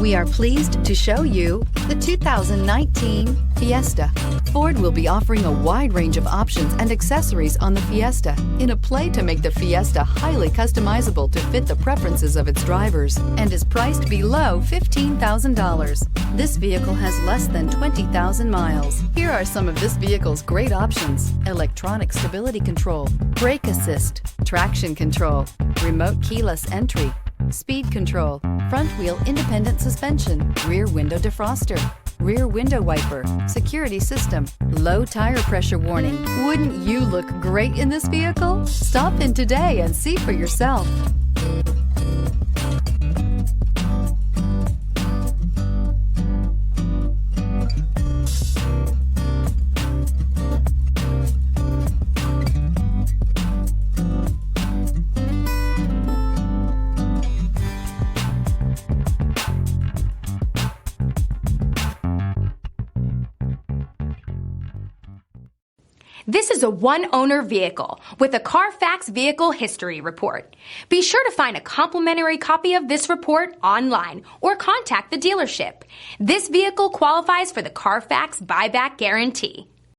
We are pleased to show you the 2019 Fiesta. Ford will be offering a wide range of options and accessories on the Fiesta in a play to make the Fiesta highly customizable to fit the preferences of its drivers and is priced below $15,000. This vehicle has less than 20,000 miles. Here are some of this vehicle's great options: electronic stability control, brake assist, traction control, remote keyless entry, speed control, front wheel independent suspension, rear window defroster, rear window wiper, security system, low tire pressure warning. Wouldn't you look great in this vehicle? Stop in today and see for yourself. This is a one-owner vehicle with a Carfax Vehicle History Report. Be sure to find a complimentary copy of this report online or contact the dealership. This vehicle qualifies for the Carfax Buyback Guarantee.